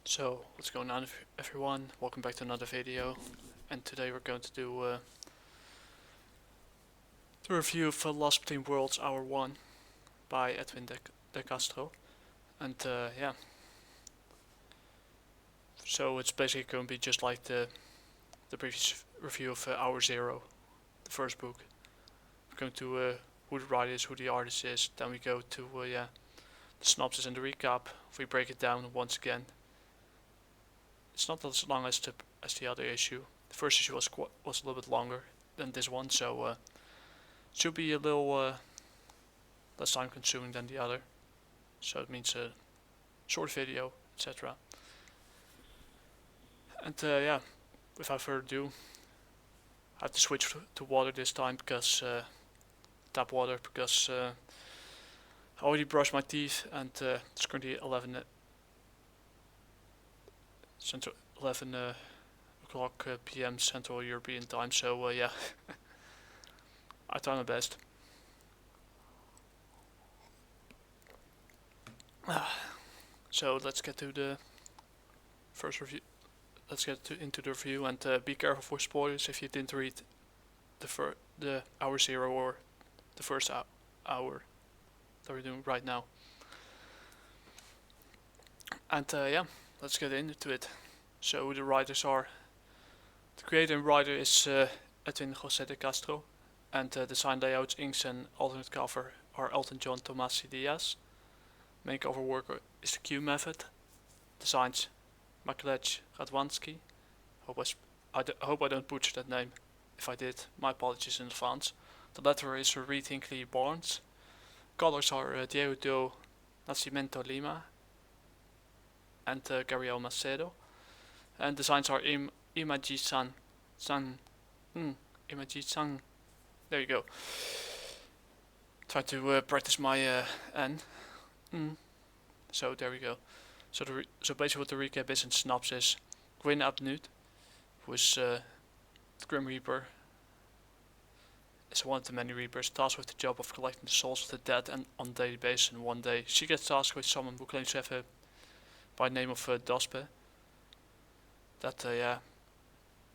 So what's going on everyone, welcome back to another video, and today we're going to do the review of Lost Between Worlds Hour 1 by Edwin Decastro. And yeah, so it's basically going to be just like the previous review of Hour 0, the first book. We're going to who the writer is, who the artist is, then we go to yeah, the synopsis and the recap. We break it down once again. It's not as long as the other issue. The first issue was a little bit longer than this one, so should be a little less time consuming than the other. So it means a short video, etc. And yeah, without further ado, I have to switch to water this time because tap water because I already brushed my teeth and it's currently 11 Central 11 o'clock p.m. Central European time. So yeah, I try my best. So let's get to the first review. Let's get into the review and be careful for spoilers if you didn't read the hour 0 or the first hour that we're doing right now. And yeah, let's get into it. So the writers are, the creator and writer is Edwin Decastro, and design layouts, inks and alternate cover are Elton John Tomasi Diaz. Main cover worker is the Q method. Designs Maklej Radwanski. Hope I don't butcher that name. If I did, my apologies in advance. The letterer is Reed Hinckley Barnes. Colors are Diego do Nascimento Lima and Gabriel Macedo. And designs are Imaji-san. Imaji-san. There you go. Try to practice my N. So there we go. So basically what the recap is in synopsis: Gwynn who is the Grim Reaper, is one of the many Reapers tasked with the job of collecting the souls of the dead and on a daily basis. And one day she gets tasked with someone who claims to have a by the name of Dospe. That yeah,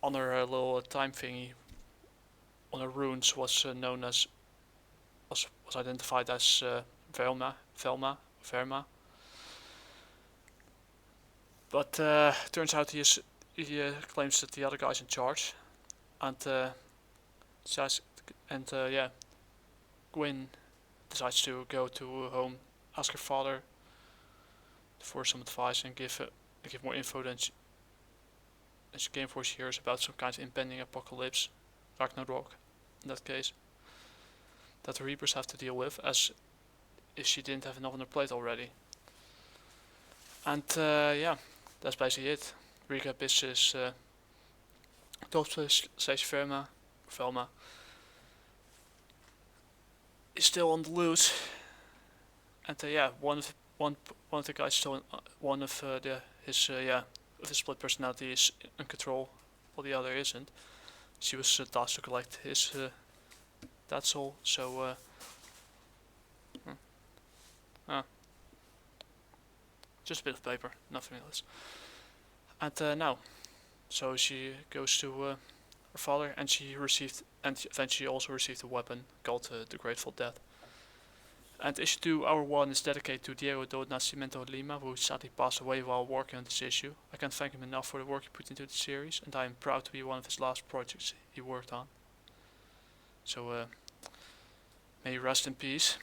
on her little time thingy, on her runes was known as was identified as Verma. But turns out he claims that the other guy's in charge, and says, and yeah, Gwynn decides to go to home, ask her father for some advice and give more info than she came for. She hears about some kind of impending apocalypse, Ragnarok, in that case, that the Reapers have to deal with, as if she didn't have enough on her plate already. And yeah, that's basically it. Recap is Dospe slash Verma is still on the loose, and yeah, one of the guys still one of his split personality is in control, while the other isn't. She was tasked to collect his that soul, so just a bit of paper, nothing else. And now, so she goes to her father, and eventually also received a weapon called the Grateful Dead. And issue 2, hour 1, is dedicated to Diego do Nascimento Lima, who sadly passed away while working on this issue. I can't thank him enough for the work he put into the series, and I am proud to be one of his last projects he worked on. So may he rest in peace.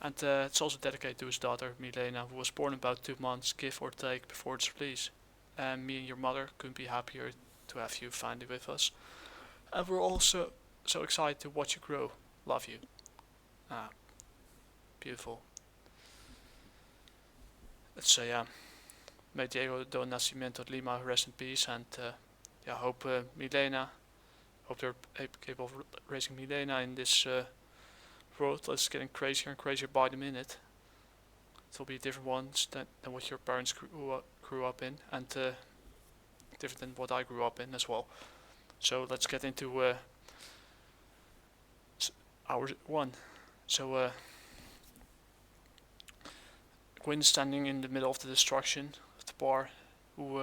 And it's also dedicated to his daughter Milena, who was born about 2 months, give or take, before its release. And me and your mother couldn't be happier to have you finally with us. And we're also so excited to watch you grow. Love you. Beautiful. Let's say yeah. May Diego do Nascimento Lima rest in peace, and yeah, hope Milena, hope they're capable of raising Milena in this world that's getting crazier and crazier by the minute. It'll be different ones than what your parents grew up in, and different than what I grew up in as well. So let's get into hour 1. So Gwynn standing in the middle of the destruction of the bar, who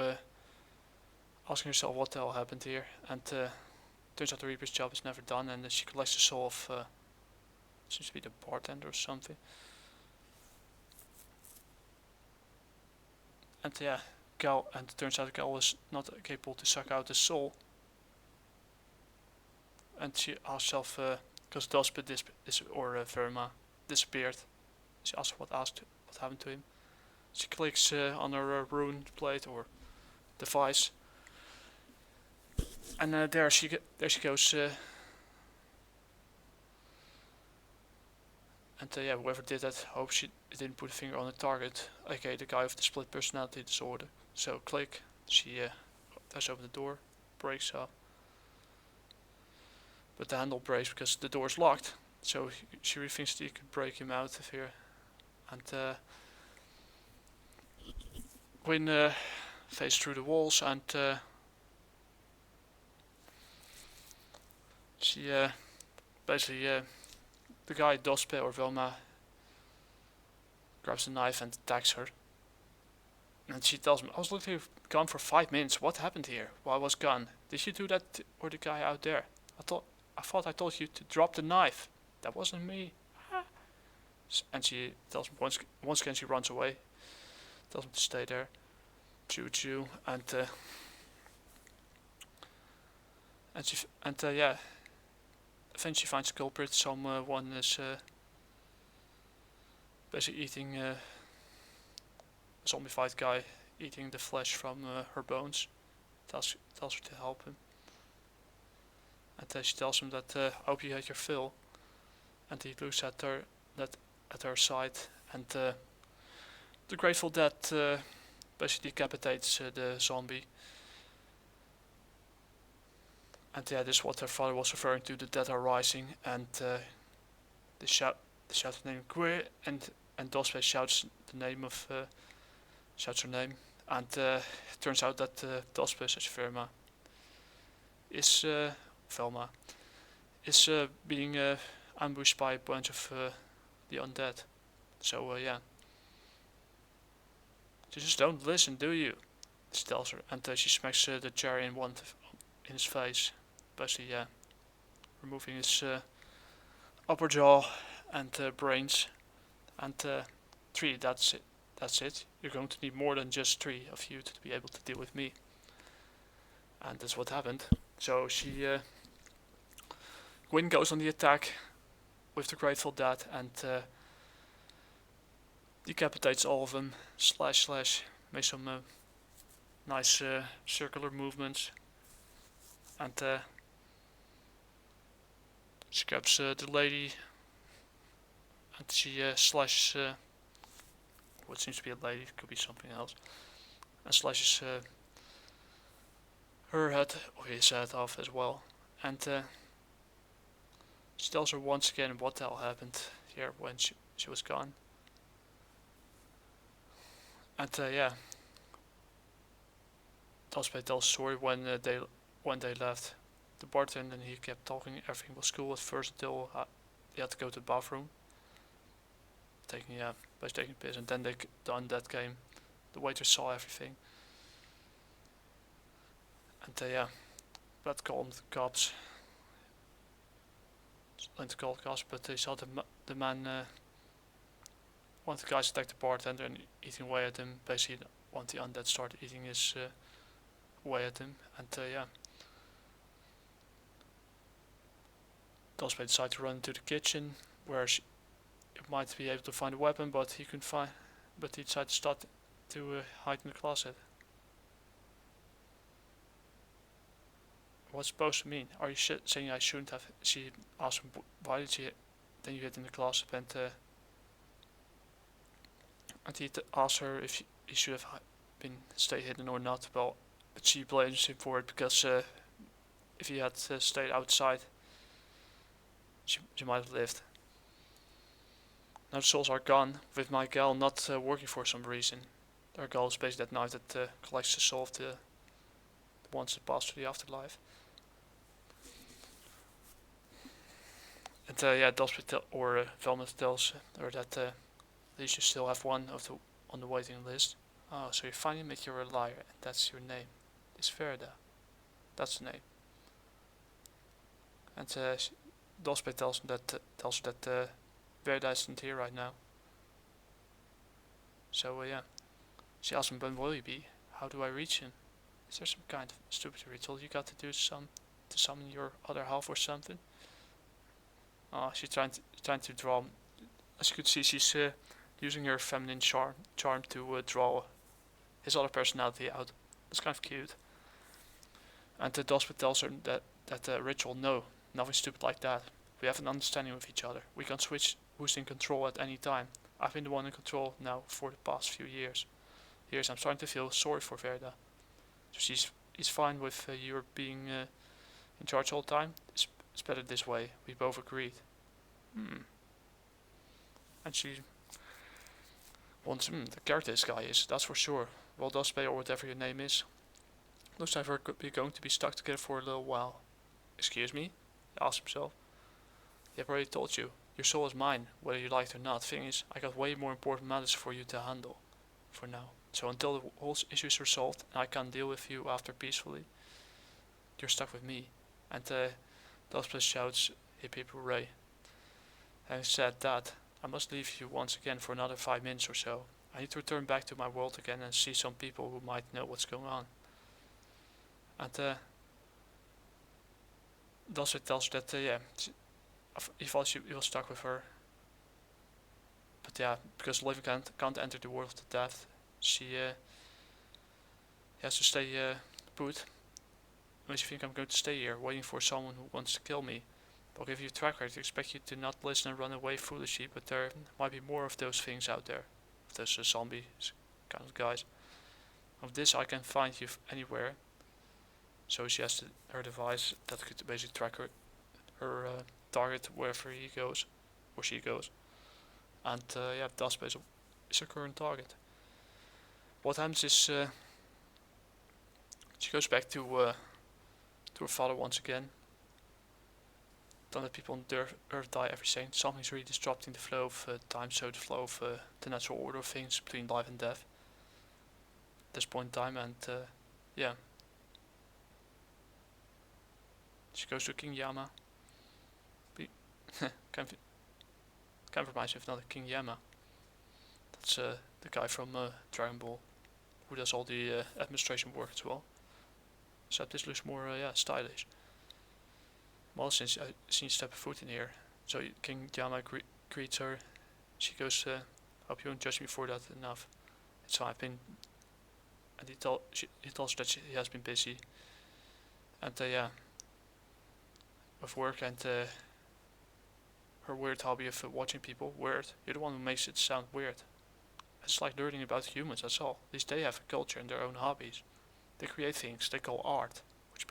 asking herself what the hell happened here, and turns out the Reaper's job is never done, and she collects the soul of seems to be the bartender or something. And yeah, Gal, and it turns out Gal was not capable to suck out the soul. And she asks herself, because Dospe or Verma disappeared. She asks what happened to him. She clicks on her rune plate or device, and there she goes. And yeah, whoever did that, hope she didn't put a finger on the target, aka the guy with the split personality disorder. So click, she does open the door, breaks up, but the handle breaks because the door is locked. So she really thinks that you could break him out of here, and Gwynn fades through the walls, and she basically the guy Dospe or Verma grabs a knife and attacks her. And she tells him, I was literally gone for 5 minutes. What happened here while I was gone? Did you do that or the guy out there? I thought I told you to drop the knife. That wasn't me. And she tells him once again she runs away. Tells him to stay there. Choo, and yeah. Eventually she finds the culprit. Someone is basically eating a zombified guy, eating the flesh from her bones. Tells her to help him. And she tells him that I hope you had your fill. And he looks at her side, and the Grateful Dead basically decapitates the zombie. And yeah, this is what her father was referring to: the dead are rising, and they shout the name Gwynn, and Dospe shouts her name, and it turns out that Dospe slash Verma is being ambushed by a bunch of the undead. So yeah, you just don't listen, do you? She tells her, and she smacks the chair in his face, basically removing his upper jaw and brains. And 3, that's it. You're going to need more than just 3 of you to be able to deal with me. And that's what happened. So Gwynn goes on the attack with the Grateful Dead and decapitates all of them. Slash, makes some nice circular movements. And she grabs the lady, and she slashes what seems to be a lady, could be something else, and slashes her head or his head off as well. And she tells her once again what the hell happened here when she was gone. And yeah, Dospe tells a story when they left the bartender, and he kept talking. Everything was cool at first until he had to go to the bathroom, taking piss, and then the undead came. The waiter saw everything, and yeah, Brad called the cops. Went to call the cops, but they saw the man. One of the guys attacked the bartender and eating away at him. Basically, one of the undead started eating his away at him, and yeah. Dospe decided to run into the kitchen, where she might be able to find a weapon, but he couldn't find. But he decided to start to hide in the closet. What's it supposed to mean? Are you saying I shouldn't have? She asked him, why did she? Then you hid in the closet, and he asked her if he should have been stayed hidden or not. Well, but she blames him for it because if he had stayed outside, she might have lived. Now the souls are gone, with my gal not working for some reason. Our gal is basically that knife that collects the soul of the ones that pass through the afterlife. And yeah, Dospe or Velma tells her that at least you still have one of the on the waiting list. Oh, so you finally admit you're a liar, and that's your name. It's Verda. That's the name. And Dospe tells her that Verda isn't here right now. So yeah, she asks him, when will he be? How do I reach him? Is there some kind of stupid ritual you got to do to summon your other half or something? Oh, she's trying to draw. As you could see, she's using her feminine charm to draw his other personality out. It's kind of cute. And the Dospe tells her that ritual, no, nothing stupid like that. We have an understanding with each other. We can switch who's in control at any time. I've been the one in control now for the past few years. I'm starting to feel sorry for Verda. So he's fine with you being in charge all the time. It's better this way. We both agreed. And she wants the character this guy is, that's for sure. Well, Dospe or whatever your name is. Looks like we're going to be stuck together for a little while. Excuse me? He asks himself. I've already told you. Your soul is mine, whether you like it or not. Thing is, I got way more important matters for you to handle. For now. So until the whole issue is resolved and I can deal with you after peacefully, you're stuck with me. And Dospe shouts, hip hip hooray. Having said that, I must leave you once again for another 5 minutes or so. I need to return back to my world again and see some people who might know what's going on. And Dospe tells her that he thought he was stuck with her. But yeah, because living can't enter the world of the death, she has to stay put. Unless you think I'm going to stay here, waiting for someone who wants to kill me. I'll give you a track record to expect you to not listen and run away foolishly, but there might be more of those things out there. Of those zombies kind of guys. Of this I can find you anywhere. So she has her device that could basically track her target wherever he goes, or she goes. And yeah, Dospe is her current target. What happens is she goes back to her father once again. Don't let people on the earth die every second. Something's really disrupting the flow of time, so the flow of the natural order of things between life and death. At this point in time, and yeah. She goes to King Yama. Kind of reminds me of another King Yama. That's the guy from Dragon Ball, who does all the administration work as well. Except this looks more stylish. Well, since I've seen step foot in here, so King Yama greets her. She goes, "Hope you won't judge me for that enough. It's fine. I've been." And he tells her that he has been busy. And yeah, with work and her weird hobby of watching people. Weird. You're the one who makes it sound weird. It's like learning about humans. That's all. At least they have a culture and their own hobbies. They create things they call art, which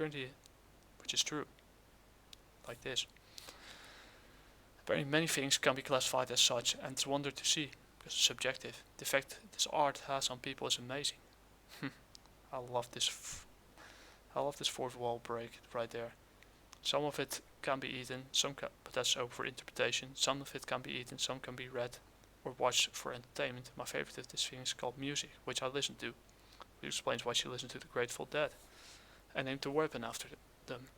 is true. Like this. Apparently many things can be classified as such, and it's a wonder to see, because it's subjective. The effect this art has on people is amazing. I love this fourth wall break right there. Some of it can be eaten, but that's open for interpretation. Some of it can be eaten, some can be read or watched for entertainment. My favorite of this thing is called music, which I listen to. Which explains why she listened to the Grateful Dead, and named the weapon after them.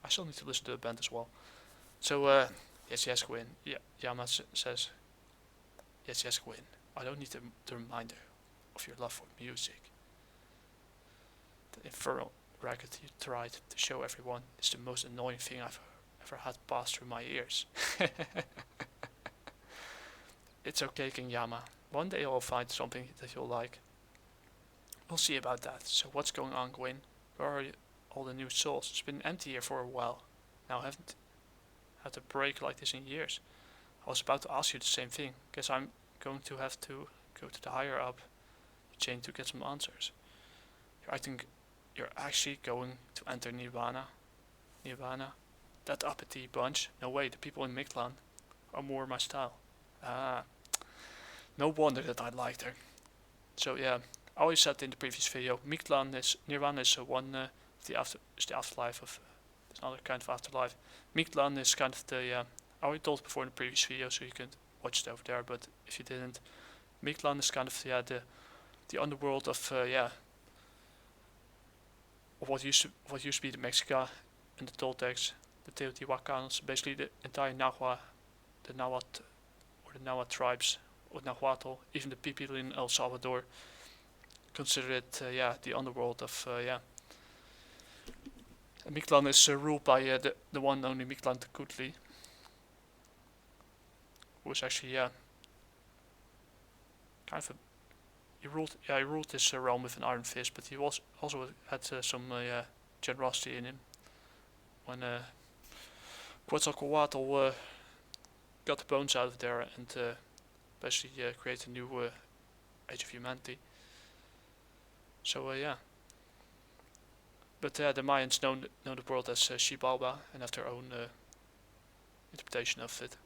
I still need to listen to the band as well. So, yes, Gwynn. Yama says, yes, Gwynn. I don't need the reminder of your love for music. The infernal racket you tried to show everyone is the most annoying thing I've ever had pass through my ears. It's okay, King Yama. One day I'll find something that you'll like. We'll see about that. So what's going on, Gwynn? Where are all the new souls? It's been empty here for a while. Now I haven't had a break like this in years. I was about to ask you the same thing. Guess I'm going to have to go to the higher up chain to get some answers. I think you're actually going to enter Nirvana? That uppity bunch? No way, the people in Mitclan are more my style. Ah, no wonder that I liked her. So yeah, I always said in the previous video, Nirvana is the afterlife of another kind of afterlife. Mitclan is kind of the I already told before in the previous video, so you can watch it over there. But if you didn't, Mitclan is kind of the underworld of of what used to be the Mexica and the Toltecs, the Teotihuacans, basically the entire the Nahuatl or the Nahuatl tribes or Nahuatl, even the people in El Salvador consider it the underworld of Mitclan is ruled by the one and only Mitclan Tecutli, who was actually kind of a he ruled this realm with an iron fist, but he also had some generosity in him. When Quetzalcoatl got the bones out of there and basically created a new age of humanity. So but the Mayans know the world as Xibalba and have their own interpretation of it,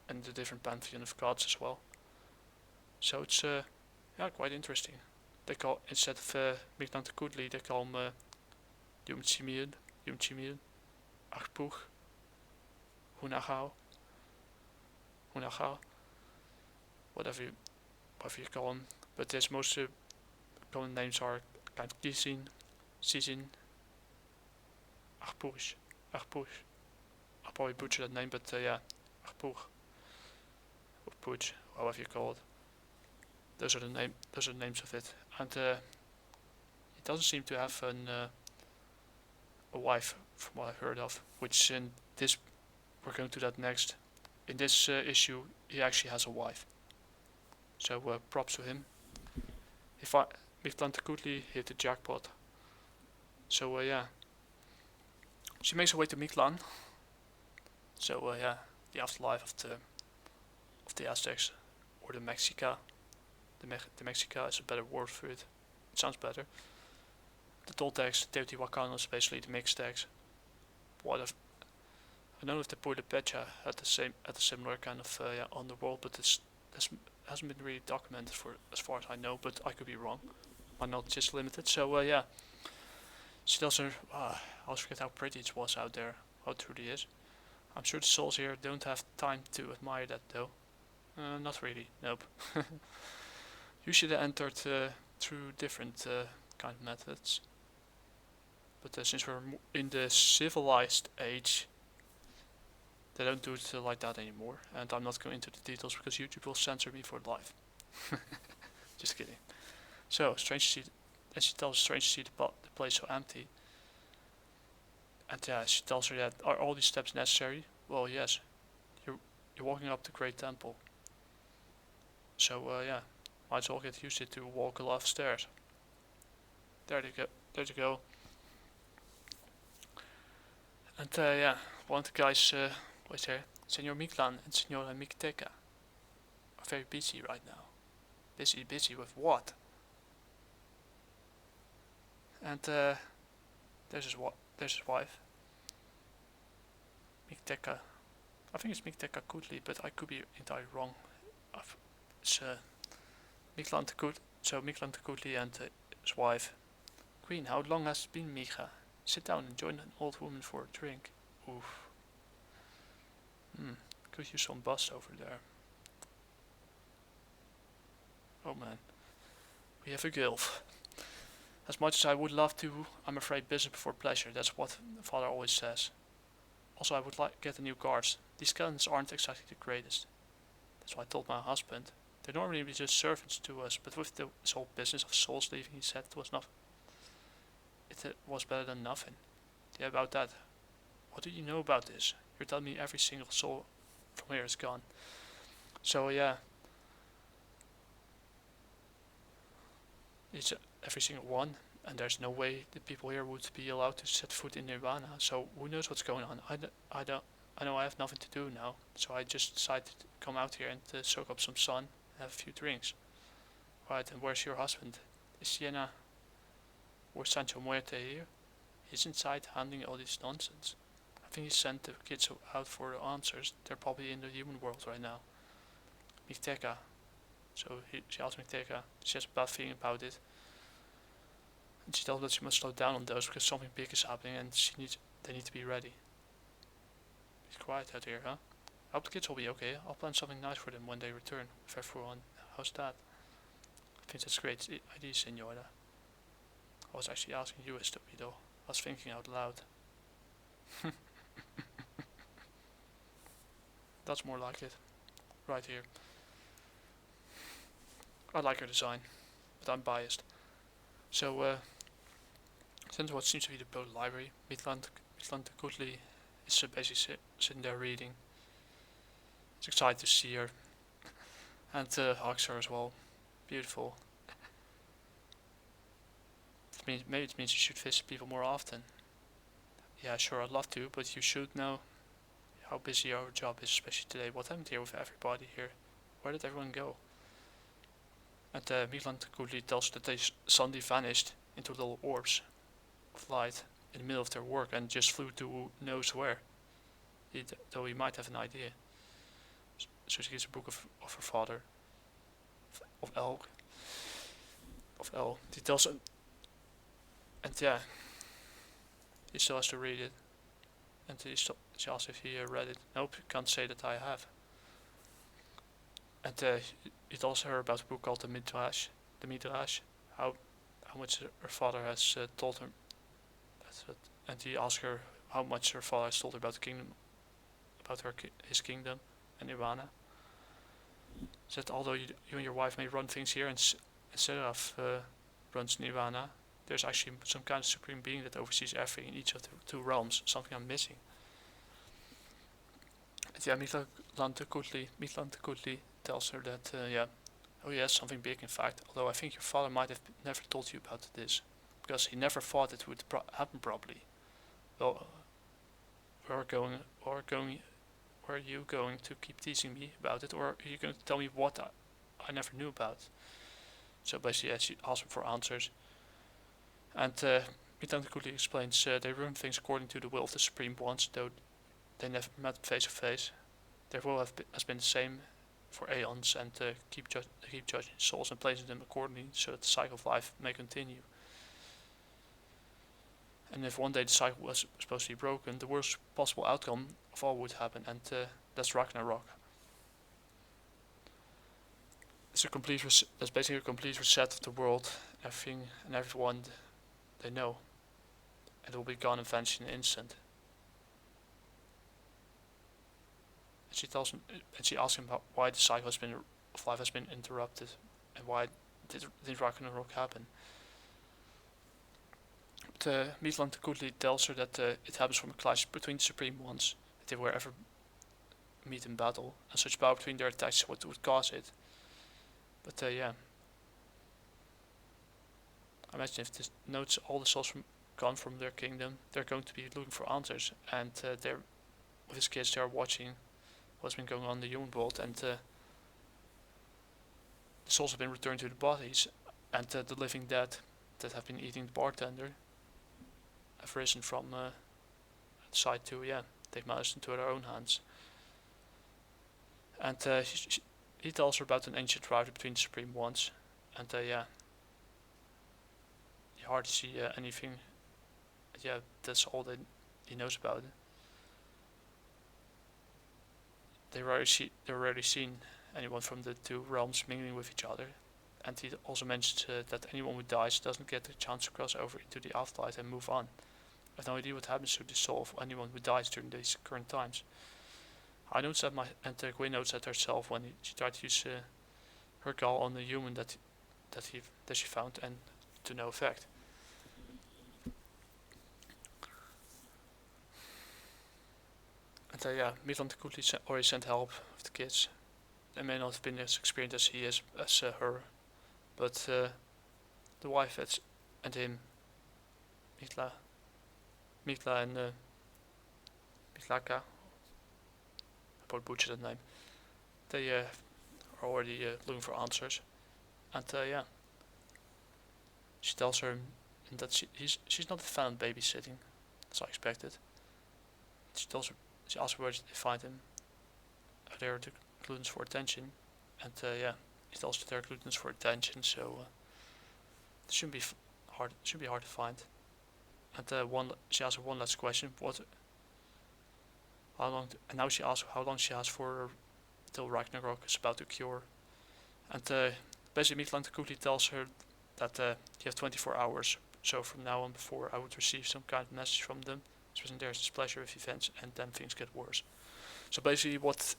and the different pantheon of gods as well. So it's quite interesting. They call instead of Mitclan Tecutli, they call him Yumchimiud, Achpuch, Hunachao, whatever you call him. But his most common names are kind of Kisin, Sizin, Achpuch. I'll probably butcher that name, but Achpuch, or Puch, however you call it. Those are the names of it, and it doesn't seem to have a wife, from what I heard of. Which in this, we're going to that next. In this issue, he actually has a wife. So props to him. Mitclan Tecutli hit the jackpot. So she makes her way to Mitclan. So the afterlife of the Aztecs or the Mexica. The Mexica is a better word for it. It sounds better. The Toltecs, the Teotihuacanos, basically the Mixtecs. I don't know if the Puerto had a similar kind of underworld, but this hasn't been really documented for as far as I know. But I could be wrong. My knowledge is limited. So she tells her, I always forget how pretty it was out there. How it truly is. I'm sure the souls here don't have time to admire that though. Not really. Nope. Usually they entered through different kind of methods. But since we're in the civilized age, they don't do it like that anymore. And I'm not going into the details because YouTube will censor me for life. Just kidding. So, strange to see, and she tells strange to see the place so empty. And she tells her that, are all these steps necessary? Well, yes. You're walking up the Great Temple. So, might as well get used to walk a lot of stairs. There you go. And one of the guys was there. Senor Mitclan and Senora Mixteca are very busy right now. Busy with what? And there's his wife. Mixteca. I think it's Mixteca Kutli, but I could be entirely wrong. It's Mitclan Tecutli and his wife. Queen, how long has it been, Mija? Sit down and join an old woman for a drink. Oof. Could use some bust over there. Oh man. We have a gilf. As much as I would love to, I'm afraid business before pleasure. That's what father always says. Also, I would like to get the new guards. These skeletons aren't exactly the greatest. That's what I told my husband. They're normally just servants to us, but with this whole business of souls leaving, he said it was not. It was better than nothing. Yeah, about that. What do you know about this? You're telling me every single soul from here is gone. So it's every single one, and there's no way the people here would be allowed to set foot in Nirvana. So who knows what's going on? I know I have nothing to do now, so I just decided to come out here and soak up some sun, and have a few drinks. Right, and where's your husband? Is Sienna or Sancho Muerte here? He's inside handling all this nonsense. I think he sent the kids out for the answers. They're probably in the human world right now. Mixteca. So she asked Mixteca. She has a bad feeling about it. And she tells them that she must slow down on those because something big is happening and they need to be ready. It's quiet out here, huh? I hope the kids will be okay. I'll plan something nice for them when they return with everyone how's that? I think that's a great idea, Senora. I was actually asking you, Estupido. I was thinking out loud. That's more like it. Right here. I like her design, but I'm biased. So, since what seems to be the boat library, Mitclan Goodley is basically sitting there reading. He's excited to see her, and hugs her as well. Beautiful. Maybe it means you should visit people more often. Yeah, sure, I'd love to, but you should know how busy our job is, especially today. What happened here with everybody here? Where did everyone go? And Mitclan Goodley tells that they suddenly vanished into little orbs of light in the middle of their work and just flew to who knows where. Though he might have an idea. So she gives a book of her father, of El. He tells him, and yeah, he still has to read it. And she asks if he read it. Nope, can't say that I have. And he tells her about a book called the Midrash. How much her father has told her. And he asks her how much her father has told her about the kingdom, about his kingdom and Nirvana. Said although you and your wife may run things here, and Seraph runs Nirvana, there's actually some kind of supreme being that oversees everything in each of the two realms. Something I'm missing. And yeah, Mitclan Kutli tells her that oh yes, something big in fact. Although I think your father might have never told you about this, because he never thought it would happen probably. Well, were you going to keep teasing me about it, or are you going to tell me what I never knew about? So basically, she asks him for answers. And Mitclan Kutli explains they run things according to the will of the Supreme Ones, though they never met face to face. Their will has been the same for aeons, and keep judging souls and placing them accordingly, so that the cycle of life may continue. And if one day the cycle was supposed to be broken, the worst possible outcome of all would happen, and that's Ragnarok. That's basically a complete reset of the world, everything and everyone they know, and it will be gone eventually in an instant. And she asks him why the cycle of life has been interrupted, and why did Ragnarok happen. But Mitclan Kutli tells her that it happens from a clash between the Supreme Ones, if they were ever meet in battle, and such power between their attacks what would cause it. But yeah, I imagine if this notes all the souls gone from their kingdom, they're going to be looking for answers, and they're with his kids. They are watching what's been going on in the human world, and the souls have been returned to the bodies, and the living dead that have been eating the bartender have risen from the side to take matters into their own hands. And he tells her about an ancient rivalry between the Supreme Ones, and you hardly see anything. Yeah, that's all that he knows about it. They rarely seen anyone from the two realms mingling with each other, and he also mentions that anyone who dies doesn't get the chance to cross over into the afterlife and move on. I have no idea what happens to the soul of anyone who dies during these current times. I noticed that Gwynn notes that herself when she tried to use her gall on the human that she found, and to no effect. And Mitclan Kutli already sent help with the kids. They may not have been as experienced as he is, as her, but the wife and him, Mitla and Mitlaka, I probably butchered that name. They are already looking for answers, and she tells her that she's not a fan of babysitting, as I expected. She asks her where they find him. They are the gluttons for attention, and he tells her they're gluttons for attention, so it shouldn't be hard. It should be hard to find. And she asks her one last question: how long? And now she asks how long she has for till Ragnarok is about to cure. And basically Mitclan quickly tells her that you have 24 hours. So from now on, before I would receive some kind of message from them, expressing their displeasure with events, and then things get worse. So basically, what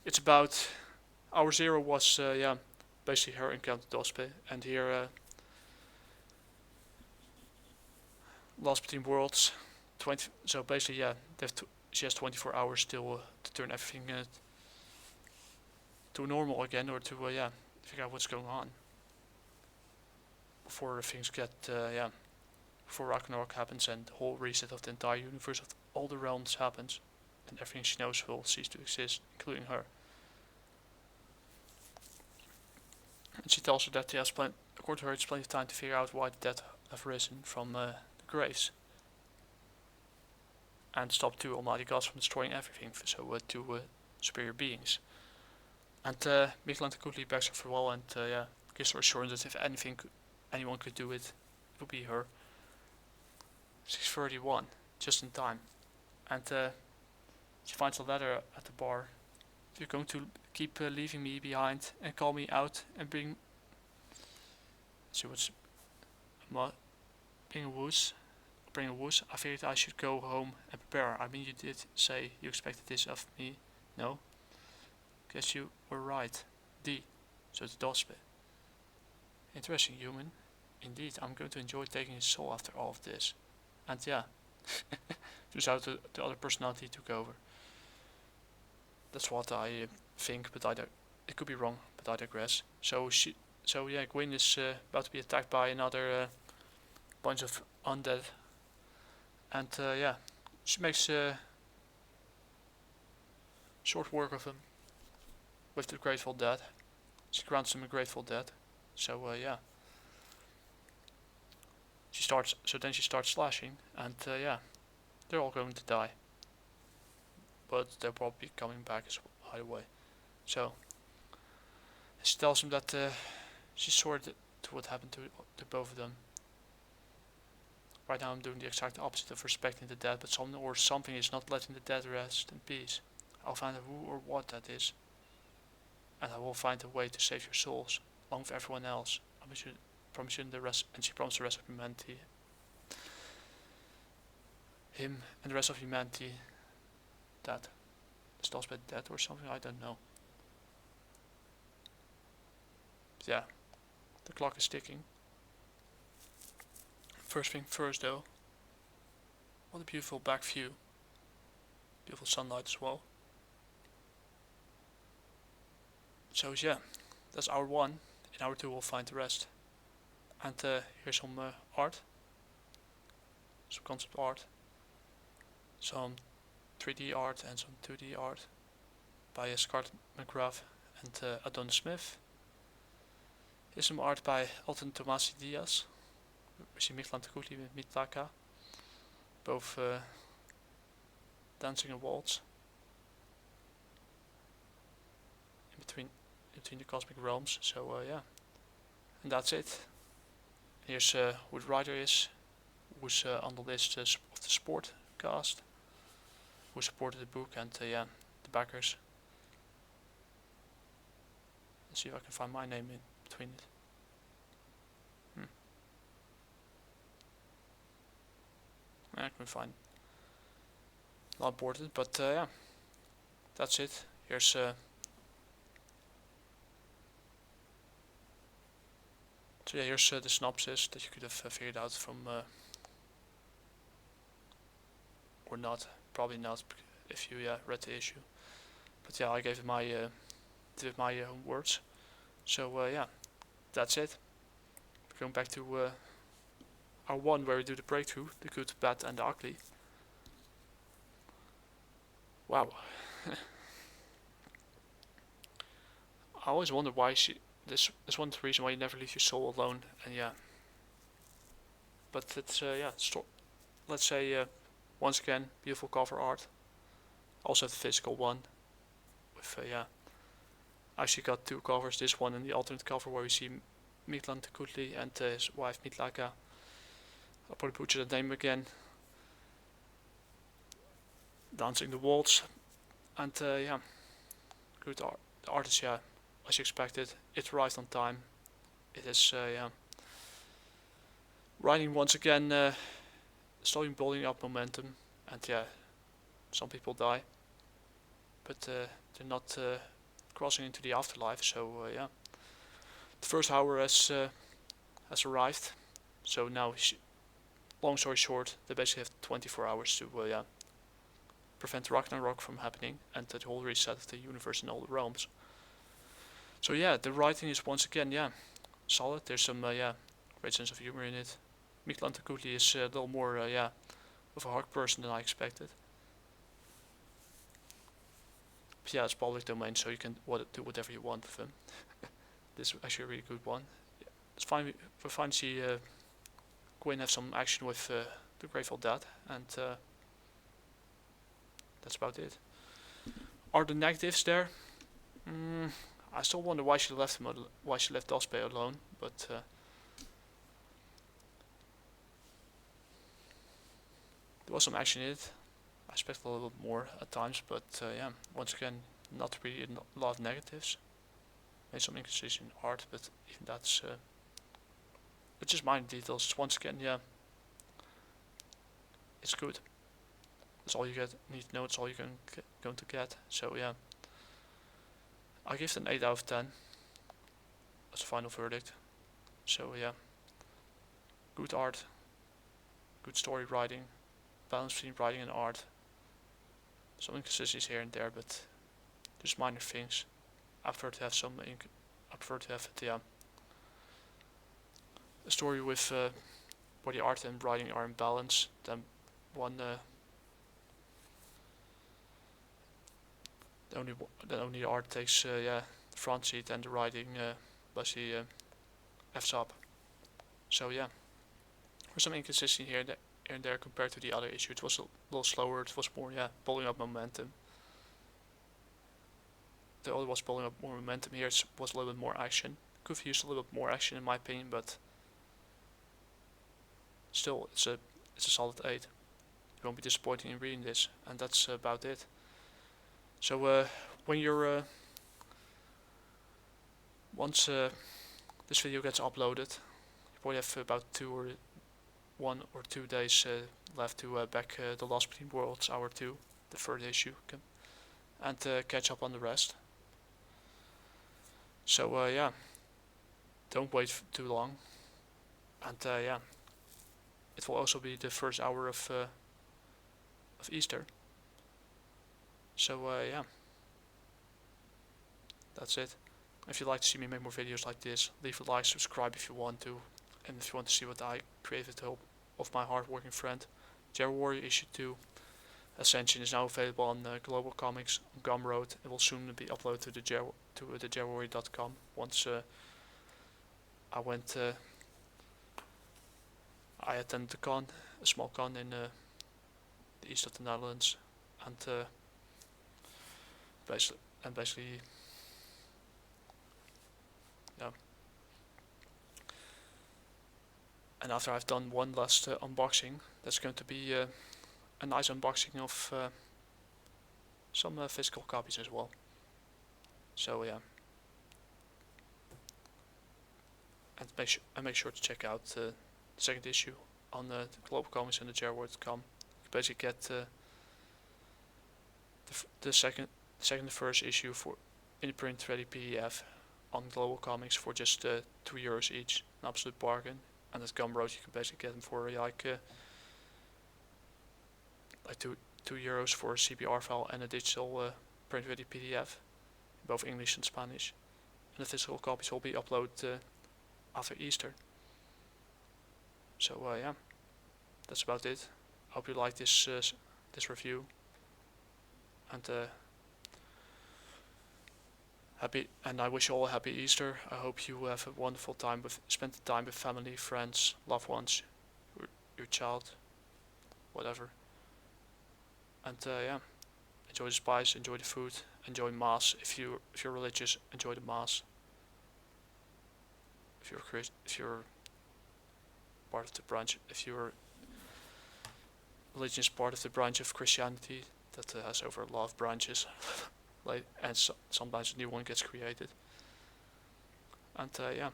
it's about, hour zero was basically her encounter with Dospe, and here Lost Between Worlds, 20. So basically, she has 24 hours still to turn everything to normal again, or to figure out what's going on before things get before Ragnarok happens and the whole reset of the entire universe of all the realms happens, and everything she knows will cease to exist, including her. And she tells her that according to her, it's plenty of time to figure out why the dead have risen from the graves and stop two almighty gods from destroying everything, so two superior beings. And Mitclan quickly begs her farewell and gives her assurance that if anyone could do it, it would be her. 6:31, just in time. And she finds a letter at the bar. You're going to keep leaving me behind and call me out and bring. She was bring a woos. I figured I should go home and prepare. I mean, you did say you expected this of me, no? Guess you were right. D. So it's Dospe. Interesting, human. Indeed, I'm going to enjoy taking his soul after all of this. And yeah, just how the other personality took over. That's what I think, but it could be wrong, but I digress. So Gwynn is about to be attacked by another bunch of undead, and she makes short work of him with the Grateful Dead. She grants him a Grateful Dead. So then she starts slashing, and they're all going to die. But they'll probably be coming back either way. So she tells him that she's sorry to what happened to both of them. Right now I'm doing the exact opposite of respecting the dead, but something is not letting the dead rest in peace. I'll find out who or what that is, and I will find a way to save your souls, along with everyone else. I promise you the rest, and she promised the rest of humanity, him and the rest of humanity, that is Dospe dead or something, I don't know. Yeah, the clock is ticking. First thing first though, what a beautiful back view. Beautiful sunlight as well. So yeah, that's hour 1. In hour 2 we'll find the rest. And here's some art. Some concept art. Some 3D art and some 2D art by Scarlett McGrath and Adonis Smith. Here's some art by Alton Tomasi Diaz. We see Mitclan with Mitaka, both dancing a waltz in between the cosmic realms. So and that's it. Here's who the writer is, who's on the list of the sport cast, who supported the book, and the backers. Let's see if I can find my name in between it. I can find not important, but that's it. Here's here's the synopsis that you could have figured out from or not, probably not if you read the issue. But I gave it my own words. So that's it. We're going back to our 1 where we do the breakthrough, the good, bad and the ugly. Wow. I always wonder why this is one of the reasons why you never leave your soul alone, and but it's let's say once again, beautiful cover art. Also the physical one with I actually got 2 covers, this one and the alternate cover where we see Mitclan and his wife Mitlaka. I'll probably butcher the name again. Dancing the waltz, and good art. The art is as you expected. it arrived on time. It is yeah, writing once again, slowly building up momentum, and yeah, some people die, but they're not crossing into the afterlife. So yeah, the first hour has arrived. So now, long story short, they basically have 24 hours to yeah, prevent Ragnarok from happening and the whole reset of the universe and all the realms. So yeah, the writing is once again yeah, solid. There's some yeah, great sense of humor in it. Mitclan is a little more yeah, of a hard person than I expected. But yeah, it's public domain, so you can do whatever you want with him. This is actually a really good one. Yeah, it's fine. We finally see Gwynn have some action with the Grateful Dead, and that's about it. Are the negatives there? I still wonder why she left him. Why she left Dospe alone, but there was some action in it. I expect a little bit more at times, but yeah, once again, not really a lot of negatives. Made some inconsistent art, but even that's it's just minor details. Once again, yeah, it's good. That's all you need to know. It's all you're going to get. So yeah, I give it an 8 out of 10 as a final verdict. So yeah, good art, good story writing, balance between writing and art. Some inconsistencies here and there, but just minor things. I prefer to have I prefer to have yeah, a story with where the art and writing are in balance than one only the art takes yeah, the front seat and the writing basically f's up. So yeah, there's some inconsistency here and there compared to the other issue. It was a little slower. It was more yeah, building up momentum. The other was building up more momentum. Here it was a little bit more action. Could have used a little bit more action in my opinion, but still, it's a solid 8. You won't be disappointed in reading this, and that's about it. So when you're once this video gets uploaded, you probably have about 1 or 2 days left to back The Lost Between Worlds Hour 2, the third issue, and catch up on the rest. So yeah, don't wait too long, and yeah, it will also be the first hour of Easter. So yeah, that's it. If you'd like to see me make more videos like this, leave a like, subscribe if you want to, and if you want to see what I created with the help of my hard-working friend. Jedi Warrior issue 2 Ascension is now available on Global Comics on Gumroad. It will soon be uploaded to the JediWarrior.com once I went. I attended the con, a small con in the east of the Netherlands, and basically, yeah. And after I've done one last unboxing, that's going to be a nice unboxing of some physical copies as well. So yeah, and make sure to check out the second issue on the Global Comics and the JediWarrior.com. You basically get the second and first issue for in print ready PDF on Global Comics for just €2 each, an absolute bargain. And at Gumroad you can basically get them for like €2 for a CBR file and a digital print ready PDF, in both English and Spanish. And the physical copies will be uploaded after Easter. So yeah, that's about it. I hope you like this review, and I wish you all a happy Easter. I hope you have a wonderful time spend the time with family, friends, loved ones, your child, whatever. And yeah, enjoy the spice, enjoy the food, enjoy mass. If you're religious, enjoy the mass. If you're part of the branch, if your religion is part of the branch of Christianity that has over a lot of branches, and sometimes a new one gets created. And yeah.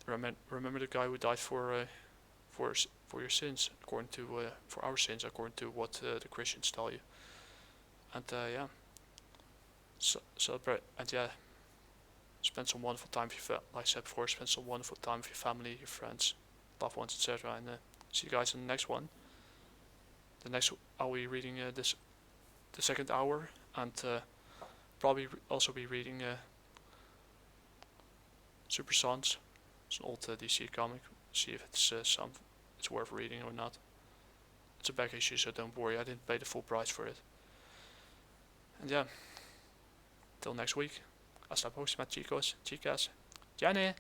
Remember the guy who died for for your sins, according to for our sins, according to what the Christians tell you. And yeah, celebrate, and yeah, spend some wonderful time with your like I said before, spend some wonderful time with your family, your friends, loved ones, etc. And see you guys in the next one. The next I'll be reading this the second hour, and probably also be reading Super Sons. It's an old DC comic. See if it's worth reading or not. It's a back issue, so don't worry. I didn't pay the full price for it. And yeah, till next week. Hasta la próxima, chicos, chicas. Jane.